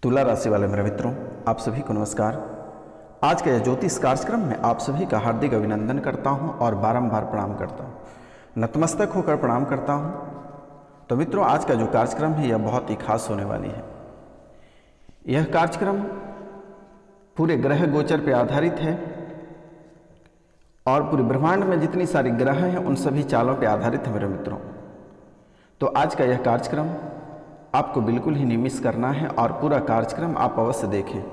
तुला राशि वाले मेरे मित्रों, आप सभी को नमस्कार। आज के ज्योतिष कार्यक्रम में आप सभी का हार्दिक अभिनंदन करता हूं और बारंबार प्रणाम करता हूं, नतमस्तक होकर प्रणाम करता हूं। तो मित्रों, आज का जो कार्यक्रम है यह बहुत ही खास होने वाली है। यह कार्यक्रम पूरे ग्रह गोचर पर आधारित है और पूरे ब्रह्मांड में जितनी सारी ग्रह हैं उन सभी चालों पर आधारित है मेरे मित्रों। तो आज का यह कार्यक्रम आपको बिल्कुल ही नहीं मिस करना है और पूरा कार्यक्रम आप अवश्य देखें।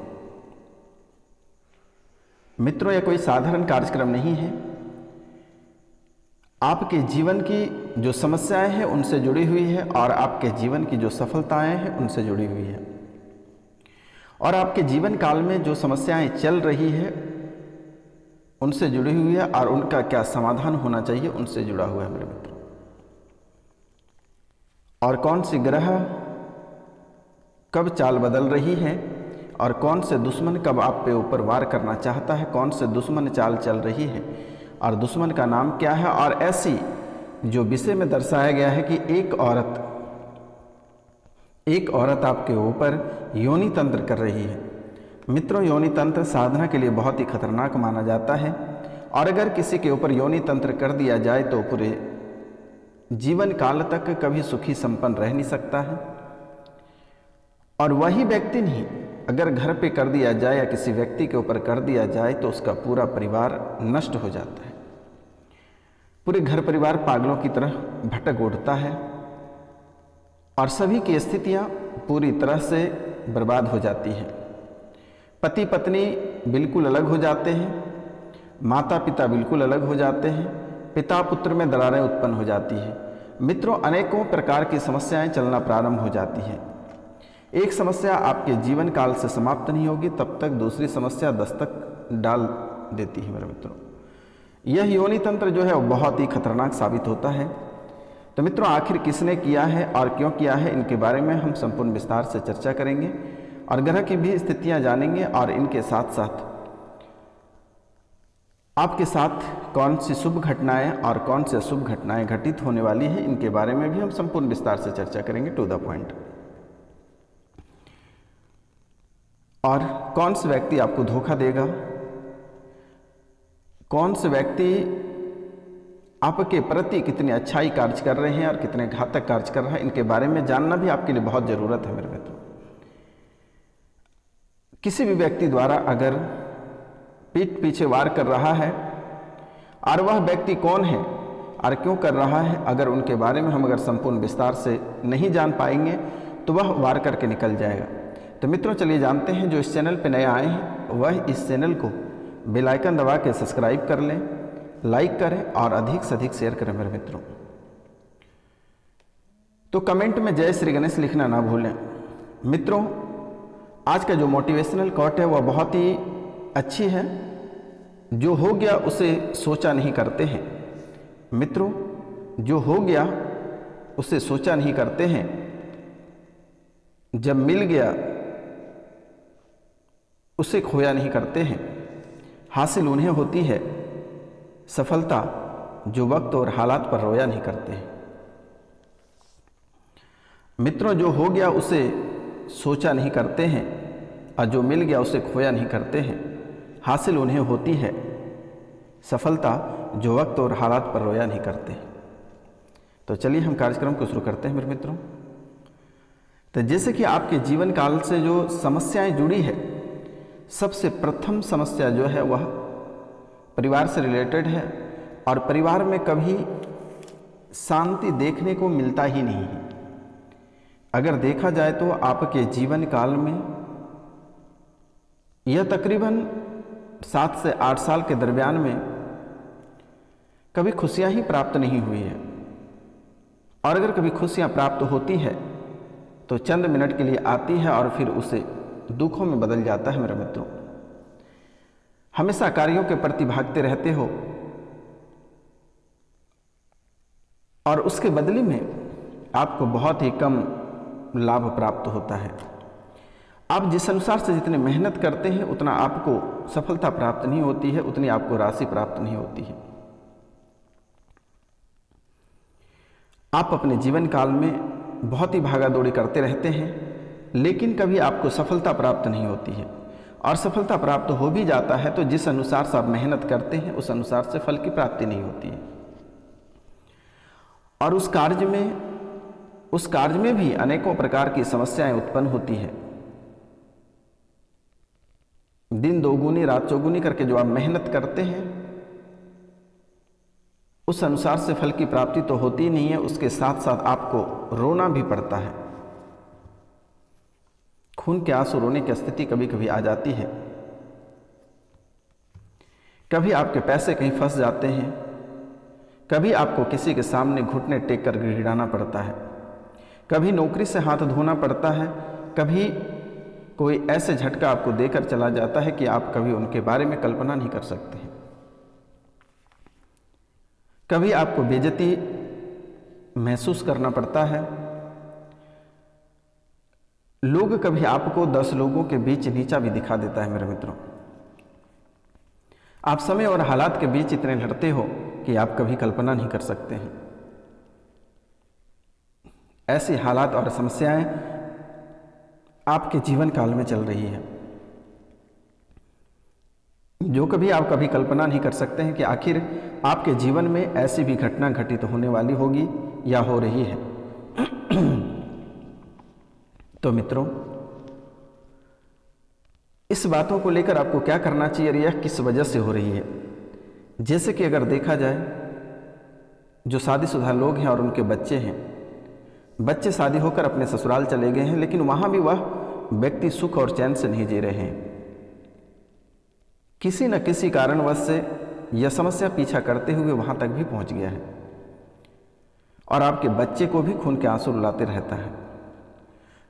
मित्रों, यह कोई साधारण कार्यक्रम नहीं है। आपके जीवन की जो समस्याएं हैं उनसे जुड़ी हुई है और आपके जीवन की जो सफलताएं हैं उनसे जुड़ी हुई है, और आपके जीवन काल में जो समस्याएं चल रही है उनसे जुड़ी हुई है और उनका क्या समाधान होना चाहिए उनसे जुड़ा हुआ है मेरे मित्रों। और कौन सी ग्रह कब चाल बदल रही है और कौन से दुश्मन कब आप पे ऊपर वार करना चाहता है, कौन से दुश्मन चाल चल रही है और दुश्मन का नाम क्या है, और ऐसी जो विषय में दर्शाया गया है कि एक औरत आपके ऊपर योनि तंत्र कर रही है। मित्रों, योनि तंत्र साधना के लिए बहुत ही खतरनाक माना जाता है, और अगर किसी के ऊपर योनि तंत्र कर दिया जाए तो पूरे जीवन काल तक कभी सुखी संपन्न रह नहीं सकता है। और वही व्यक्ति नहीं, अगर घर पे कर दिया जाए या किसी व्यक्ति के ऊपर कर दिया जाए तो उसका पूरा परिवार नष्ट हो जाता है। पूरे घर परिवार पागलों की तरह भटक उठता है और सभी की स्थितियां पूरी तरह से बर्बाद हो जाती हैं। पति पत्नी बिल्कुल अलग हो जाते हैं, माता पिता बिल्कुल अलग हो जाते हैं, पिता पुत्र में दरारें उत्पन्न हो जाती है। मित्रों, अनेकों प्रकार की समस्याएं चलना प्रारंभ हो जाती हैं। एक समस्या आपके जीवन काल से समाप्त नहीं होगी तब तक दूसरी समस्या दस्तक डाल देती है मेरे मित्रों। यह योनि तंत्र जो है वो बहुत ही खतरनाक साबित होता है। तो मित्रों, आखिर किसने किया है और क्यों किया है, इनके बारे में हम संपूर्ण विस्तार से चर्चा करेंगे और ग्रह की भी स्थितियां जानेंगे, और इनके साथ साथ आपके साथ कौन सी शुभ घटनाएं और कौन सी अशुभ घटनाएं घटित होने वाली हैं, इनके बारे में भी हम संपूर्ण विस्तार से चर्चा करेंगे, टू द पॉइंट। और कौन से व्यक्ति आपको धोखा देगा, कौन से व्यक्ति आपके प्रति कितनी अच्छाई कार्य कर रहे हैं और कितने घातक कार्य कर रहे हैं, इनके बारे में जानना भी आपके लिए बहुत ज़रूरत है मेरे मित्रों। किसी भी व्यक्ति द्वारा अगर पीठ पीछे वार कर रहा है और वह व्यक्ति कौन है और क्यों कर रहा है, अगर उनके बारे में हम संपूर्ण विस्तार से नहीं जान पाएंगे तो वह वार करके निकल जाएगा। तो मित्रों, चलिए जानते हैं। जो इस चैनल पर नए आए हैं वह इस चैनल को बेल आइकन दबा के सब्सक्राइब कर लें, लाइक करें और अधिक से अधिक शेयर करें मेरे मित्रों। तो कमेंट में जय श्री गणेश लिखना ना भूलें। मित्रों, आज का जो मोटिवेशनल कोट है वह बहुत ही अच्छी है। जो हो गया उसे सोचा नहीं करते हैं। मित्रों, जो हो गया उसे सोचा नहीं करते हैं, जब मिल गया उसे खोया नहीं करते हैं। हासिल उन्हें होती है सफलता जो वक्त और हालात पर रोया नहीं करते हैं। मित्रों, जो हो गया उसे सोचा नहीं करते हैं और जो मिल गया उसे खोया नहीं करते हैं। हासिल उन्हें होती है सफलता जो वक्त और हालात पर रोया नहीं करते। तो चलिए हम कार्यक्रम को शुरू करते हैं मेरे मित्रों। तो जैसे कि आपके जीवन काल से जो समस्याएं जुड़ी है, सबसे प्रथम समस्या जो है वह परिवार से रिलेटेड है, और परिवार में कभी शांति देखने को मिलता ही नहीं है। अगर देखा जाए तो आपके जीवन काल में यह तकरीबन 7 से 8 साल के दरमियान में कभी खुशियां ही प्राप्त नहीं हुई है, और अगर कभी खुशियां प्राप्त होती है तो चंद मिनट के लिए आती है और फिर उसे दुखों में बदल जाता है मेरे मित्रों। हमेशा कार्यों के प्रति भागते रहते हो और उसके बदले में आपको बहुत ही कम लाभ प्राप्त होता है। आप जिस अनुसार से जितनी मेहनत करते हैं उतना आपको सफलता प्राप्त नहीं होती है, उतनी आपको राशि प्राप्त नहीं होती है। आप अपने जीवन काल में बहुत ही भागा दौड़ी करते रहते हैं लेकिन कभी आपको सफलता प्राप्त नहीं होती है, और सफलता प्राप्त हो भी जाता है तो जिस अनुसार से आप मेहनत करते हैं उस अनुसार से फल की प्राप्ति नहीं होती है। और उस कार्य में भी अनेकों प्रकार की समस्याएं उत्पन्न होती है। दिन दोगुनी रात चौगुनी करके जो आप मेहनत करते हैं उस अनुसार से फल की प्राप्ति तो होती नहीं है, उसके साथ साथ आपको रोना भी पड़ता है। खून के आंसू रोने की स्थिति कभी कभी आ जाती है। कभी आपके पैसे कहीं फंस जाते हैं, कभी आपको किसी के सामने घुटने टेक कर गिड़गिड़ाना पड़ता है, कभी नौकरी से हाथ धोना पड़ता है, कभी कोई ऐसे झटका आपको देकर चला जाता है कि आप कभी उनके बारे में कल्पना नहीं कर सकते हैं। कभी आपको बेइज्जती महसूस करना पड़ता है। लोग कभी आपको 10 लोगों के बीच नीचा भी दिखा देता है। मेरे मित्रों, आप समय और हालात के बीच इतने लड़ते हो कि आप कभी कल्पना नहीं कर सकते हैं। ऐसी हालात और समस्याएं आपके जीवन काल में चल रही है जो आप कभी कल्पना नहीं कर सकते हैं कि आखिर आपके जीवन में ऐसी भी घटना घटित होने वाली होगी या हो रही है। तो मित्रों, इस बातों को लेकर आपको क्या करना चाहिए और यह किस वजह से हो रही है। जैसे कि अगर देखा जाए, जो शादीशुदा लोग हैं और उनके बच्चे हैं, बच्चे शादी होकर अपने ससुराल चले गए हैं, लेकिन वहां भी वह व्यक्ति सुख और चैन से नहीं जी रहे हैं। किसी न किसी कारणवश से यह समस्या पीछा करते हुए वहां तक भी पहुंच गया है और आपके बच्चे को भी खून के आंसू रुलाते रहता है।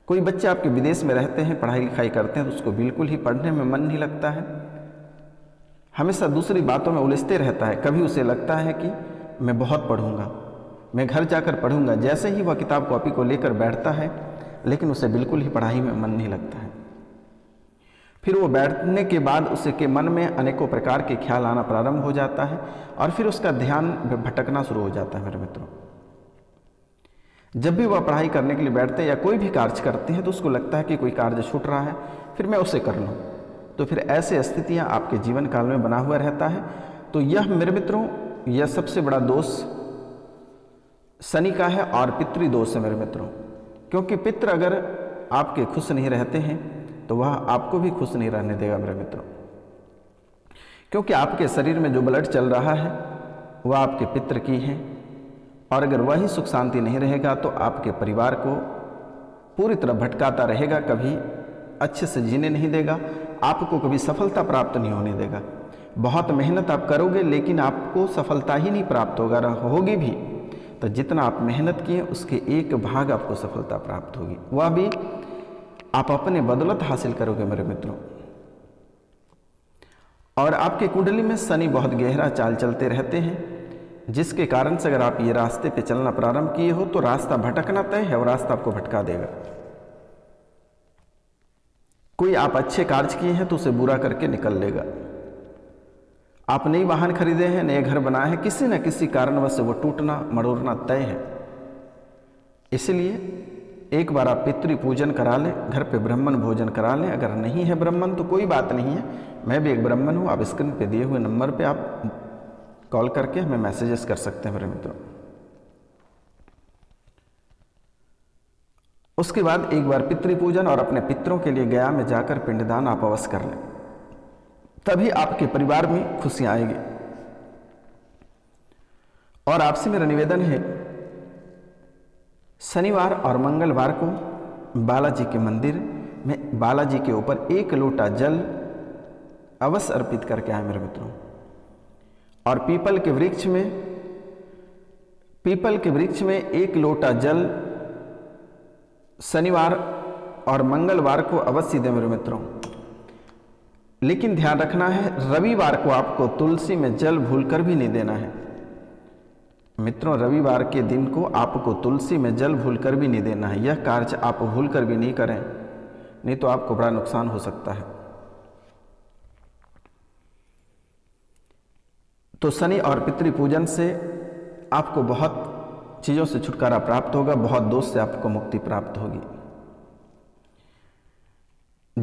कोई बच्चे आपके विदेश में रहते हैं, पढ़ाई लिखाई करते हैं, तो उसको बिल्कुल ही पढ़ने में मन नहीं लगता है, हमेशा दूसरी बातों में उलझते रहता है। कभी उसे लगता है कि मैं बहुत पढ़ूंगा, मैं घर जाकर पढ़ूंगा। जैसे ही वह किताब कॉपी को लेकर बैठता है, लेकिन उसे बिल्कुल ही पढ़ाई में मन नहीं लगता है। फिर वो बैठने के बाद उसके मन में अनेकों प्रकार के ख्याल आना प्रारंभ हो जाता है और फिर उसका ध्यान भटकना शुरू हो जाता है। मेरे मित्रों, जब भी वह पढ़ाई करने के लिए बैठते हैं या कोई भी कार्य करते हैं तो उसको लगता है कि कोई कार्य छूट रहा है, फिर मैं उसे कर लूँ। तो फिर ऐसे स्थितियाँ आपके जीवन काल में बना हुआ रहता है। तो यह मेरे मित्रों, यह सबसे बड़ा दोष शनि का है और पितृ दोष है मेरे मित्रों। क्योंकि पितृ अगर आपके खुश नहीं रहते हैं तो वह आपको भी खुश नहीं रहने देगा मेरे मित्रों। क्योंकि आपके शरीर में जो ब्लड चल रहा है वह आपके पितृ की है, और अगर वही सुख शांति नहीं रहेगा तो आपके परिवार को पूरी तरह भटकाता रहेगा, कभी अच्छे से जीने नहीं देगा, आपको कभी सफलता प्राप्त नहीं होने देगा। बहुत मेहनत आप करोगे लेकिन आपको सफलता ही नहीं प्राप्त होगी भी तो जितना आप मेहनत किए उसके 1 भाग आपको सफलता प्राप्त होगी, वह भी आप अपने बदौलत हासिल करोगे मेरे मित्रों। और आपके कुंडली में शनि बहुत गहरा चाल चलते रहते हैं, जिसके कारण से अगर आप ये रास्ते पे चलना प्रारंभ किए हो तो रास्ता भटकना तय है और रास्ता आपको भटका देगा। कोई आप अच्छे कार्य किए हैं तो उसे बुरा करके निकल लेगा। आप नई वाहन खरीदे हैं, नए घर बनाए हैं, किसी न किसी कारणवश से वो टूटना मरोड़ना तय है। इसलिए एक बार आप पितृ पूजन करा लें, घर पे ब्राह्मण भोजन करा लें। अगर नहीं है ब्राह्मण तो कोई बात नहीं है, मैं भी एक ब्राह्मण हूँ। आप स्क्रीन पे दिए हुए नंबर पे आप कॉल करके हमें मैसेजेस कर सकते हैं मेरे मित्रों। उसके बाद एक बार पितृ पूजन और अपने पितरों के लिए गया में जाकर पिंडदान आप अवश्य कर लें, तभी आपके परिवार में खुशियां आएगी। और आपसे मेरा निवेदन है, शनिवार और मंगलवार को बालाजी के मंदिर में बालाजी के ऊपर 1 लोटा जल अवश्य अर्पित करके आए मेरे मित्रों। और पीपल के वृक्ष में 1 लोटा जल शनिवार और मंगलवार को अवश्य दें मेरे मित्रों। लेकिन ध्यान रखना है, रविवार को आपको तुलसी में जल भूलकर भी नहीं देना है मित्रों। रविवार के दिन को आपको तुलसी में जल भूलकर भी नहीं देना है। यह कार्य आप भूलकर भी नहीं करें, नहीं तो आपको बड़ा नुकसान हो सकता है। तो शनि और पितृ पूजन से आपको बहुत चीज़ों से छुटकारा प्राप्त होगा, बहुत दोष से आपको मुक्ति प्राप्त होगी।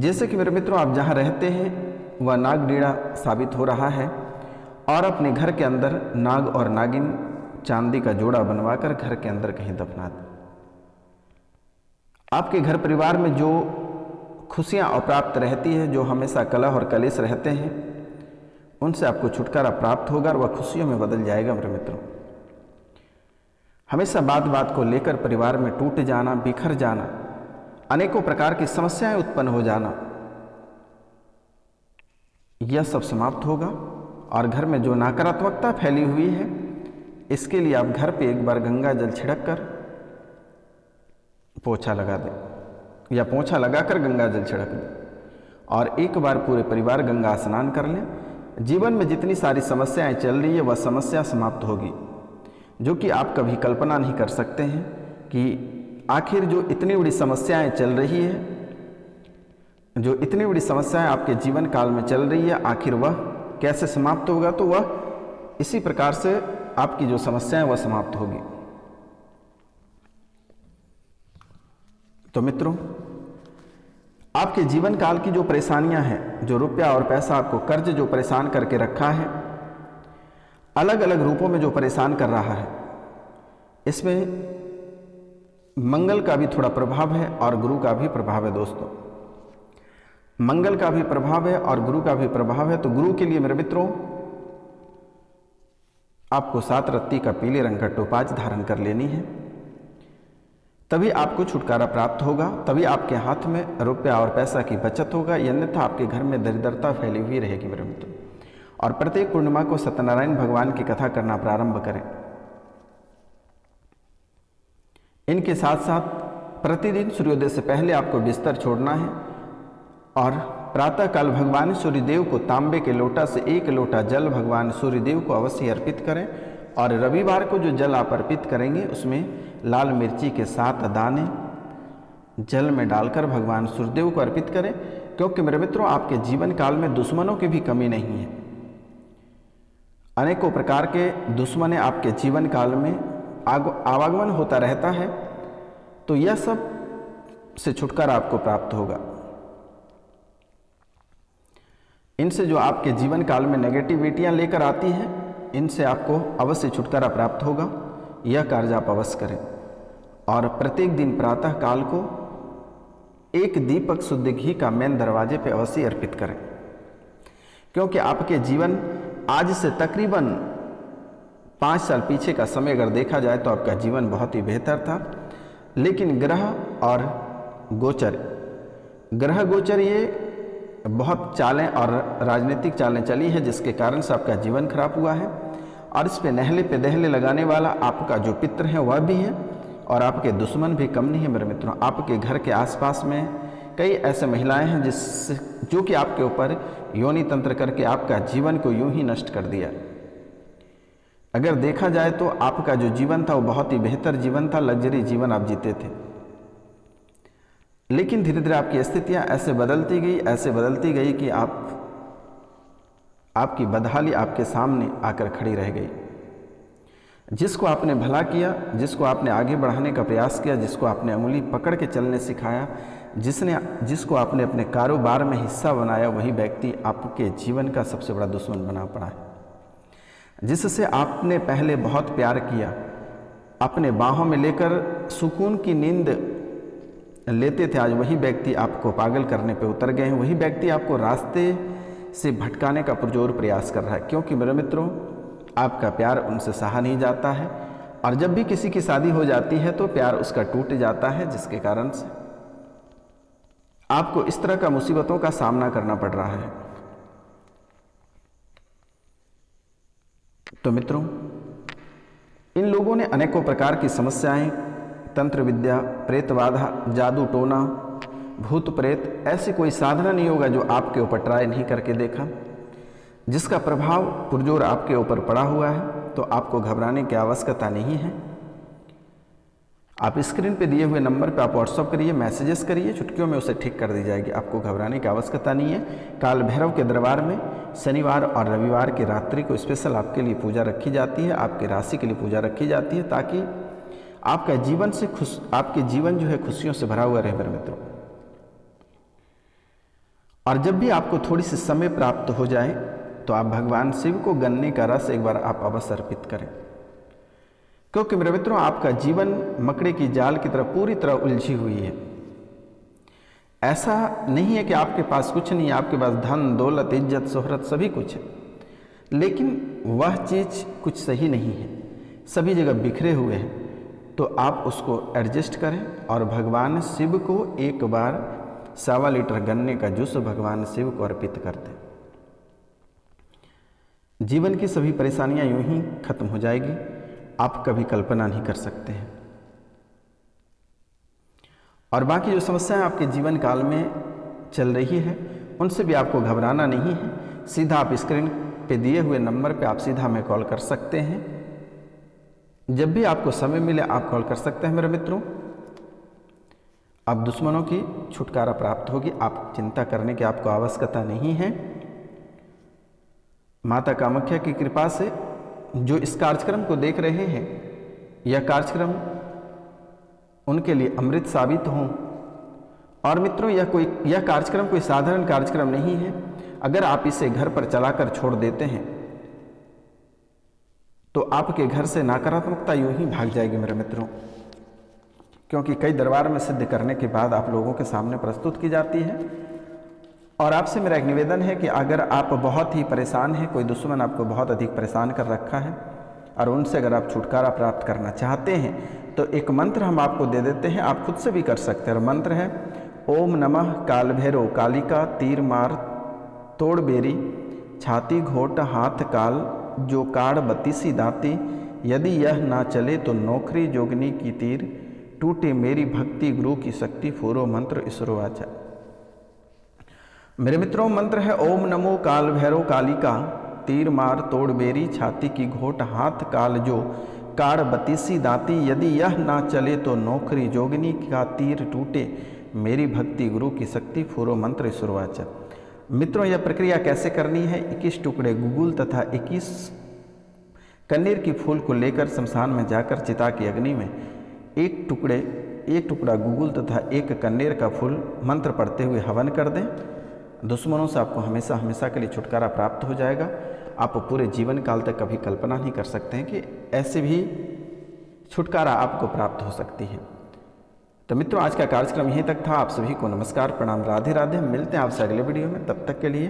जैसे कि मेरे मित्रों, आप जहाँ रहते हैं वह नाग डेड़ा साबित हो रहा है, और अपने घर के अंदर नाग और नागिन चांदी का जोड़ा बनवाकर घर के अंदर कहीं दफना दें। आपके घर परिवार में जो खुशियाँ अप्राप्त रहती है, जो हमेशा कलह और कलेश रहते हैं, उनसे आपको छुटकारा प्राप्त होगा और वह खुशियों में बदल जाएगा। मेरे मित्रों, हमेशा बात बात को लेकर परिवार में टूट जाना, बिखर जाना, अनेकों प्रकार की समस्याएं उत्पन्न हो जाना, यह सब समाप्त होगा। और घर में जो नकारात्मकता फैली हुई है, इसके लिए आप घर पे एक बार गंगा जल छिड़क कर पोछा लगा दें, या पोछा लगाकर गंगा जल छिड़क दें, और एक बार पूरे परिवार गंगा स्नान कर लें। जीवन में जितनी सारी समस्याएं चल रही है, वह समस्या समाप्त होगी, जो कि आप कभी कल्पना नहीं कर सकते हैं कि आखिर जो इतनी बड़ी समस्याएं चल रही है, जो इतनी बड़ी समस्याएं आपके जीवन काल में चल रही है, आखिर वह कैसे समाप्त होगा। तो वह इसी प्रकार से आपकी जो समस्याएं वह समाप्त होगी। तो मित्रों, आपके जीवन काल की जो परेशानियां हैं, जो रुपया और पैसा आपको कर्ज जो परेशान करके रखा है, अलग अलग रूपों में जो परेशान कर रहा है, इसमें मंगल का भी थोड़ा प्रभाव है और गुरु का भी प्रभाव है। दोस्तों, मंगल का भी प्रभाव है और गुरु का भी प्रभाव है। तो गुरु के लिए मेरे मित्रों, आपको 7 रत्ती का पीले रंग का टोपाज धारण कर लेनी है, तभी आपको छुटकारा प्राप्त होगा, तभी आपके हाथ में रुपया और पैसा की बचत होगा, अन्यथा आपके घर में दरिद्रता फैली हुई रहेगी मेरे मित्रों। और प्रत्येक पूर्णिमा को सत्यनारायण भगवान की कथा करना प्रारंभ करें। इनके साथ साथ प्रतिदिन सूर्योदय से पहले आपको बिस्तर छोड़ना है, और प्रातःकाल भगवान सूर्यदेव को तांबे के लोटा से 1 लोटा जल भगवान सूर्यदेव को अवश्य अर्पित करें। और रविवार को जो जल आप अर्पित करेंगे, उसमें लाल मिर्ची के 7 दाने जल में डालकर भगवान सूर्यदेव को अर्पित करें, क्योंकि मेरे मित्रों, आपके जीवन काल में दुश्मनों की भी कमी नहीं है। अनेकों प्रकार के दुश्मन आपके जीवन काल में आवागमन होता रहता है, तो यह सब से छुटकारा आपको प्राप्त होगा। इनसे जो आपके जीवन काल में नेगेटिविटियां लेकर आती हैं, इनसे आपको अवश्य छुटकारा प्राप्त होगा। यह कार्य आप अवश्य करें। और प्रत्येक दिन प्रातः काल को 1 दीपक शुद्ध घी का मेन दरवाजे पे अवश्य अर्पित करें, क्योंकि आपके जीवन आज से तकरीबन 5 साल पीछे का समय अगर देखा जाए तो आपका जीवन बहुत ही बेहतर था। लेकिन ग्रह और गोचर, ग्रह गोचर ये बहुत चालें और राजनीतिक चालें चली है, जिसके कारण से आपका जीवन खराब हुआ है। और इस पे नहले पे दहले लगाने वाला आपका जो पितर है वह भी है, और आपके दुश्मन भी कम नहीं है मेरे मित्रों। आपके घर के आसपास में कई ऐसे महिलाएं हैं जो कि आपके ऊपर योनि तंत्र करके आपका जीवन को यूं ही नष्ट कर दिया। अगर देखा जाए तो आपका जो जीवन था वो बहुत ही बेहतर जीवन था, लग्जरी जीवन आप जीते थे। लेकिन धीरे धीरे आपकी स्थितियां ऐसे बदलती गई कि आपकी बदहाली आपके सामने आकर खड़ी रह गई। जिसको आपने भला किया, जिसको आपने आगे बढ़ाने का प्रयास किया, जिसको आपने उंगली पकड़ के चलने सिखाया, जिसको आपने अपने कारोबार में हिस्सा बनाया, वही व्यक्ति आपके जीवन का सबसे बड़ा दुश्मन बना पड़ा है। जिससे आपने पहले बहुत प्यार किया, अपने बाहों में लेकर सुकून की नींद लेते थे, आज वही व्यक्ति आपको पागल करने पे उतर गए हैं। वही व्यक्ति आपको रास्ते से भटकाने का पुरजोर प्रयास कर रहा है, क्योंकि मेरे मित्रों, आपका प्यार उनसे सहा नहीं जाता है। और जब भी किसी की शादी हो जाती है तो प्यार उसका टूट जाता है, जिसके कारण से आपको इस तरह का मुसीबतों का सामना करना पड़ रहा है। तो मित्रों, इन लोगों ने अनेकों प्रकार की समस्याएं, तंत्र विद्या, प्रेत बाधा, जादू टोना, भूत प्रेत, ऐसी कोई साधना नहीं होगा जो आपके ऊपर ट्राई नहीं करके देखा, जिसका प्रभाव पुरजोर आपके ऊपर पड़ा हुआ है। तो आपको घबराने की आवश्यकता नहीं है। आप स्क्रीन पे दिए हुए नंबर पे आप व्हाट्सअप करिए, मैसेजेस करिए, चुटकियों में उसे ठीक कर दी जाएगी। आपको घबराने की आवश्यकता नहीं है। काल भैरव के दरबार में शनिवार और रविवार की रात्रि को स्पेशल आपके लिए पूजा रखी जाती है, आपकी राशि के लिए पूजा रखी जाती है, ताकि आपका जीवन से आपके जीवन जो है खुशियों से भरा हुआ रहे मेरे मित्रों। और जब भी आपको थोड़ी सी समय प्राप्त हो जाए तो आप भगवान शिव को गन्ने का रस एक बार आप अवश्य अर्पित करें, क्योंकि मेरे मित्रों आपका जीवन मकड़े की जाल की तरह पूरी तरह उलझी हुई है। ऐसा नहीं है कि आपके पास कुछ नहीं है, आपके पास धन दौलत इज्जत शोहरत सभी कुछ है, लेकिन वह चीज़ कुछ सही नहीं है, सभी जगह बिखरे हुए हैं। तो आप उसको एडजस्ट करें और भगवान शिव को एक बार 1.25 लीटर गन्ने का जूस भगवान शिव को अर्पित कर दें। जीवन की सभी परेशानियां यूं ही खत्म हो जाएगी, आप कभी कल्पना नहीं कर सकते हैं। और बाकी जो समस्याएं आपके जीवन काल में चल रही है उनसे भी आपको घबराना नहीं है। सीधा आप स्क्रीन पे दिए हुए नंबर पे आप सीधा हमें कॉल कर सकते हैं। जब भी आपको समय मिले आप कॉल कर सकते हैं मेरे मित्रों। अब दुश्मनों की छुटकारा प्राप्त होगी, आप चिंता करने की आपको आवश्यकता नहीं है। माता कामाख्या की कृपा से जो इस कार्यक्रम को देख रहे हैं यह कार्यक्रम उनके लिए अमृत साबित हो। और मित्रों यह कार्यक्रम कोई साधारण कार्यक्रम नहीं है। अगर आप इसे घर पर चलाकर छोड़ देते हैं तो आपके घर से नकारात्मकता यूं ही भाग जाएगी मेरे मित्रों, क्योंकि कई दरबार में सिद्ध करने के बाद आप लोगों के सामने प्रस्तुत की जाती है। और आपसे मेरा एक निवेदन है कि अगर आप बहुत ही परेशान हैं, कोई दुश्मन आपको बहुत अधिक परेशान कर रखा है और उनसे अगर आप छुटकारा प्राप्त करना चाहते हैं तो एक मंत्र हम आपको दे देते हैं, आप खुद से भी कर सकते हैं। और मंत्र है ओम नमः काल भैरव कालिका तीर मार तोड़ बेरी छाती घोट हाथ काल जो काड़ बतीसी दाती यदि यह ना चले तो नौकरी जोगनी की तीर टूटे मेरी भक्ति गुरु की शक्ति फूरो मंत्र ईश्वरो आचा। मेरे मित्रों मंत्र है ओम नमो काल भैरव कालिका तीर मार तोड़ बेरी छाती की घोट हाथ काल जो काड़ बतीसी दाती यदि यह ना चले तो नौकरी जोगनी का तीर टूटे मेरी भक्ति गुरु की शक्ति फूरो मंत्र ईश्वरो आचा। मित्रों यह प्रक्रिया कैसे करनी है, 21 टुकड़े गुगुल तथा 21 कन्नीर की फूल को लेकर शमशान में जाकर चिता की अग्नि में एक टुकड़ा गुगुल तथा एक कन्नीर का फूल मंत्र पढ़ते हुए हवन कर दें। दुश्मनों से आपको हमेशा हमेशा के लिए छुटकारा प्राप्त हो जाएगा। आप पूरे जीवन काल तक कभी कल्पना नहीं कर सकते हैं कि ऐसे भी छुटकारा आपको प्राप्त हो सकती है। तो मित्रों आज का कार्यक्रम यहीं तक था। आप सभी को नमस्कार प्रणाम राधे राधे। मिलते हैं आपसे अगले वीडियो में, तब तक के लिए